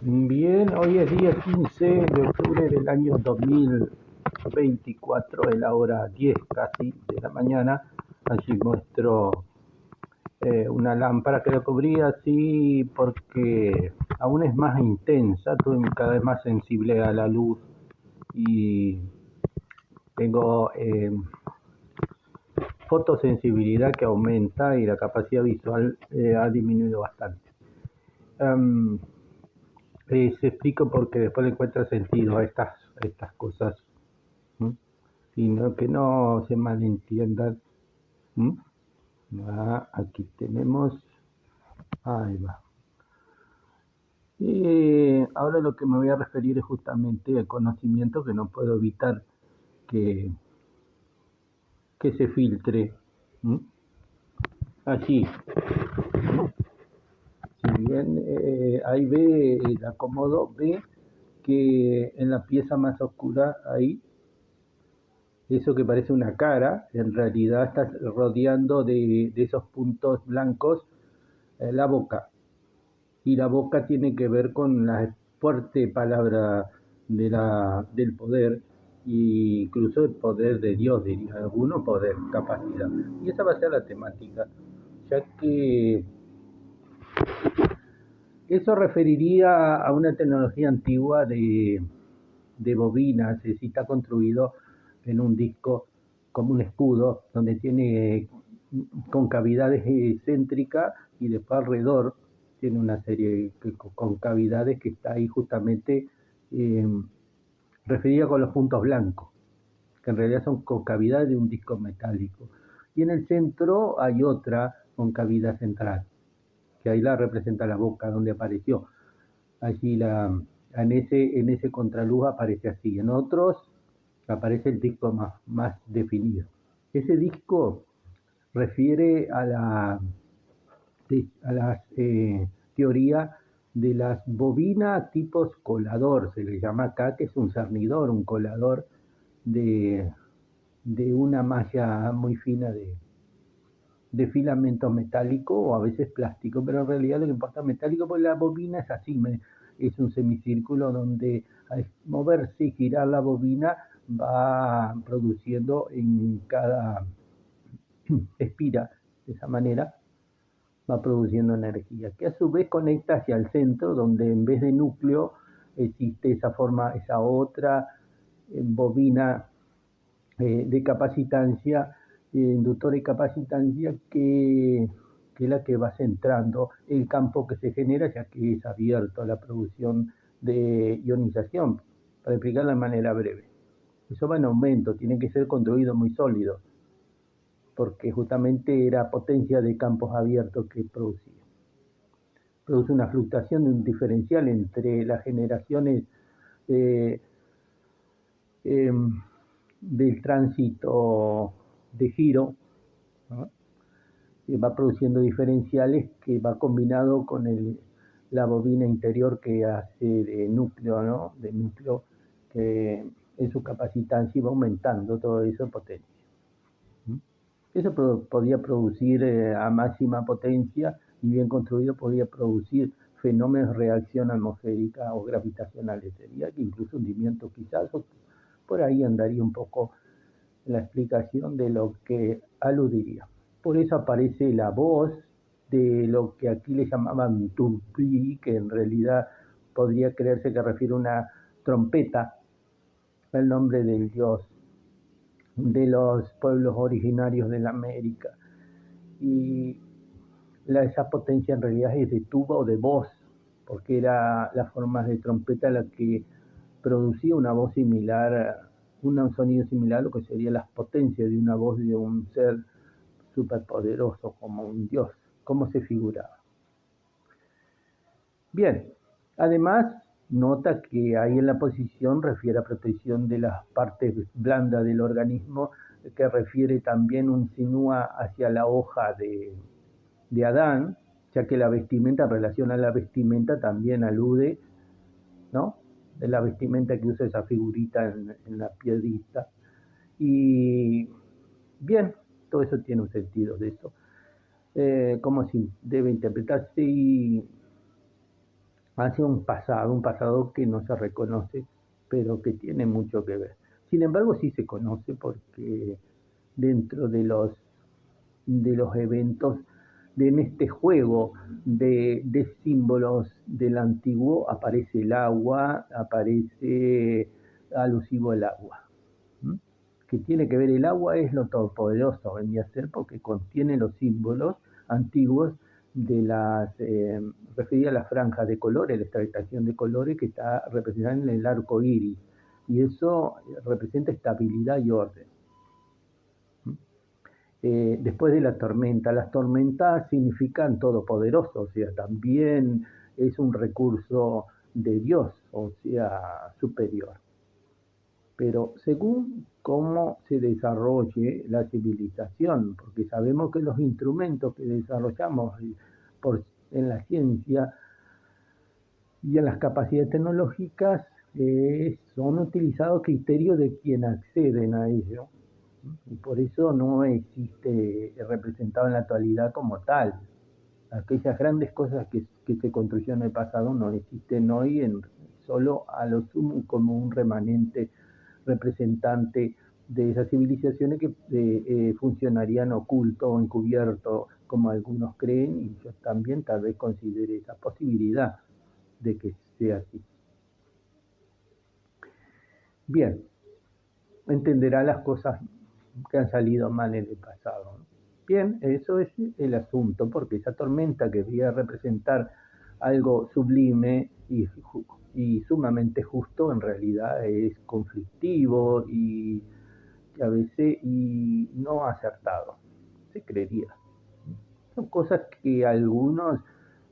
Bien, hoy es día 15 de octubre del año 2024, es la hora 10 casi de la mañana. Allí muestro una lámpara que lo cubría así porque aún es más intensa, estoy cada vez más sensible a la luz y tengo fotosensibilidad que aumenta y la capacidad visual ha disminuido bastante. Se explico porque después le encuentra sentido a estas cosas, ¿m? Sino que no se malentiendan. ¿M? Aquí tenemos, ahí va. Y ahora lo que me voy a referir es justamente al conocimiento que no puedo evitar que, que se filtre. ¿M? Allí, si bien ahí ve, el acomodo ve que en la pieza más oscura ahí, eso que parece una cara, en realidad está rodeando de esos puntos blancos la boca. Y la boca tiene que ver con la fuerte palabra del poder, e incluso el poder de Dios, diría alguno, poder, capacidad. Y esa va a ser la temática, ya que eso referiría a una tecnología antigua de bobinas, es decir, está construido en un disco como un escudo, donde tiene concavidades céntricas y después alrededor tiene una serie de concavidades que está ahí justamente eh, referida con los puntos blancos, que en realidad son concavidades de un disco metálico. Y en el centro hay otra concavidad central, que ahí la representa la boca donde apareció. Allí en ese contraluz aparece así, en otros aparece el disco más definido. Ese disco refiere a la teoría de las bobinas tipos colador, se le llama acá, que es un cernidor, un colador de, de una malla muy fina de filamento metálico o a veces plástico, pero en realidad lo que importa es metálico porque la bobina es así, es un semicírculo donde al moverse y girar la bobina va produciendo en cada espira, de esa manera va produciendo energía, que a su vez conecta hacia el centro, donde en vez de núcleo existe esa forma, esa otra bobina de capacitancia, inductor y capacitancia, que es la que va centrando el campo que se genera, ya que es abierto a la producción de ionización, para explicarlo de manera breve. Eso va en aumento, tiene que ser construido muy sólido, porque justamente era potencia de campos abiertos que producía. Produce una fluctuación de un diferencial entre las generaciones eh, eh, del tránsito de giro, ¿no? Va produciendo diferenciales que va combinado con la bobina interior que hace de núcleo, ¿no? De núcleo que en su capacitancia va aumentando todo eso en potencia. Eso podía producir a máxima potencia y bien construido podía producir fenómenos de reacción atmosférica o gravitacionales. Sería que incluso hundimiento quizás, por ahí andaría un poco la explicación de lo que aludiría. Por eso aparece la voz de lo que aquí le llamaban tupí, que en realidad podría creerse que refiere a una trompeta, el nombre del dios de los pueblos originarios de la América. Y esa potencia en realidad es de tuba o de voz, porque era la forma de trompeta la que producía una voz similar, un sonido similar a lo que serían las potencias de una voz de un ser superpoderoso como un dios, como se figuraba. Bien, además nota que ahí en la posición refiere a protección de las partes blandas del organismo, que refiere también, insinúa hacia la hoja de Adán, ya que la vestimenta, en relación a la vestimenta, también alude, ¿no? De la vestimenta que usa esa figurita en la piedrita. Y bien, todo eso tiene un sentido de eso. Cómo se debe interpretarse y hacia un pasado que no se reconoce, pero que tiene mucho que ver. Sin embargo, sí se conoce porque dentro de los eventos, en este juego de símbolos del antiguo, aparece el agua, aparece alusivo el agua. ¿Mm? Que tiene que ver el agua es lo todopoderoso, vendría a ser porque contiene los símbolos antiguos de las referida a las franjas de colores, la extractación de colores que está representada en el arco iris, y eso representa estabilidad y orden. Después de la tormenta, las tormentas significan todopoderoso, o sea, también es un recurso de Dios, o sea, superior. Pero según cómo se desarrolle la civilización, porque sabemos que los instrumentos que desarrollamos en la ciencia y en las capacidades tecnológicas son utilizados criterios de quien acceden a ello. Y por eso no existe representado en la actualidad como tal. Aquellas grandes cosas que se construyeron en el pasado no existen hoy, solo a lo sumo como un remanente representante de esas civilizaciones que funcionarían oculto o encubierto, como algunos creen, y yo también tal vez considere esa posibilidad de que sea así. Bien, entenderá las cosas que han salido mal en el pasado, ¿no? Bien, eso es el asunto, porque esa tormenta que debía representar algo sublime y sumamente justo, en realidad es conflictivo y a veces y no acertado, se creería. Son cosas que algunos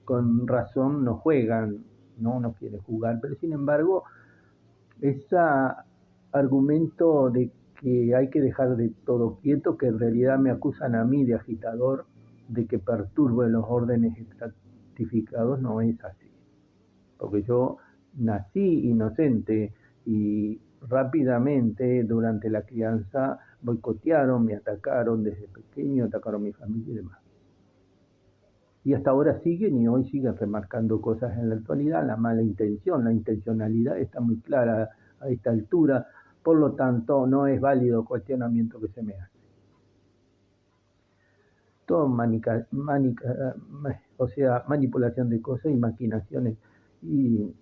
con razón no juegan, no quieren jugar, pero sin embargo ese argumento de que hay que dejar de todo quieto, que en realidad me acusan a mí de agitador, de que perturbo los órdenes estratificados, no es así. Porque yo nací inocente y rápidamente durante la crianza boicotearon, me atacaron desde pequeño, atacaron a mi familia y demás. Y hasta ahora siguen y hoy siguen remarcando cosas en la actualidad, la mala intención, la intencionalidad está muy clara a esta altura, por lo tanto no es válido cuestionamiento que se me hace. Todo o sea, manipulación de cosas y maquinaciones, y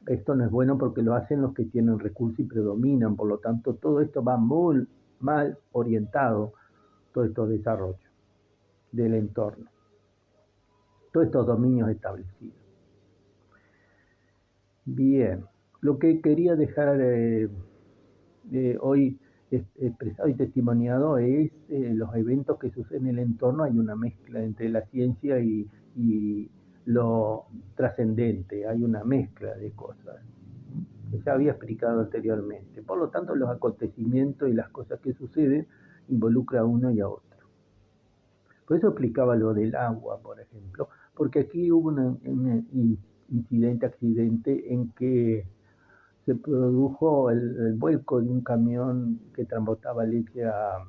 esto no es bueno porque lo hacen los que tienen recursos y predominan, por lo tanto todo esto va muy mal orientado, todo estos desarrollos del entorno, todos estos dominios establecidos. Bien, lo que quería dejar hoy expresado y testimoniado es los eventos que suceden en el entorno. Hay una mezcla entre la ciencia y lo trascendente, hay una mezcla de cosas que ya había explicado anteriormente. Por lo tanto, los acontecimientos y las cosas que suceden involucran a uno y a otro. Por eso explicaba lo del agua, por ejemplo, porque aquí hubo un accidente en que se produjo el vuelco de un camión que transportaba leche a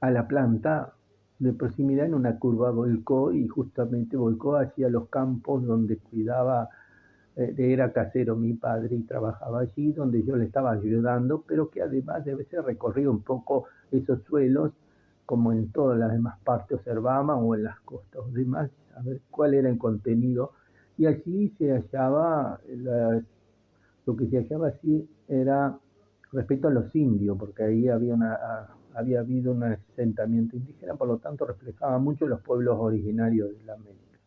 la planta de proximidad. En una curva volcó y justamente volcó hacia los campos donde cuidaba, era casero mi padre y trabajaba allí, donde yo le estaba ayudando, pero que además de haberse recorrido un poco esos suelos, como en todas las demás partes observaban, o en las costas o demás, a ver cuál era el contenido. Y allí se hallaba lo que se hallaba así era respecto a los indios, porque ahí había habido un asentamiento indígena, por lo tanto reflejaba mucho los pueblos originarios de la América.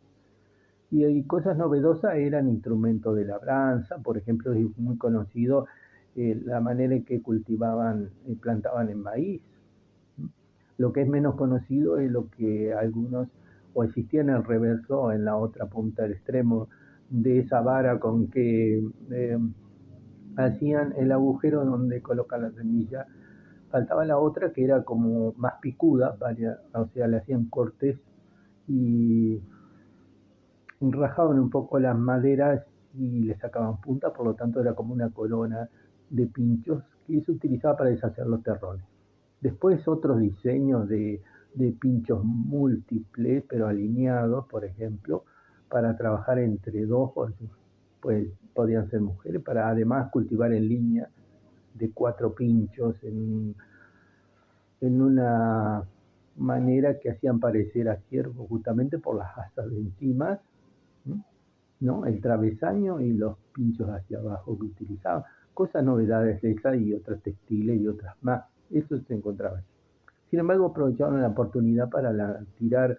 Y cosas novedosas eran instrumentos de labranza, por ejemplo, es muy conocido la manera en que cultivaban y plantaban el maíz. Lo que es menos conocido es lo que algunos, o existía en el reverso, en la otra punta del extremo de esa vara con que hacían el agujero donde colocan la semilla. Faltaba la otra que era como más picuda, o sea, le hacían cortes y rajaban un poco las maderas y le sacaban punta, por lo tanto era como una corona de pinchos que se utilizaba para deshacer los terrones. Después otros diseños de pinchos múltiples, pero alineados, por ejemplo, para trabajar entre dos, pues podían ser mujeres, para además cultivar en línea de 4 pinchos en una manera que hacían parecer a ciervos justamente por las asas de encima, ¿no? El travesaño y los pinchos hacia abajo que utilizaban. Cosas novedades de esas y otras textiles y otras más. Eso se encontraba allí. Sin embargo, aprovecharon la oportunidad para tirar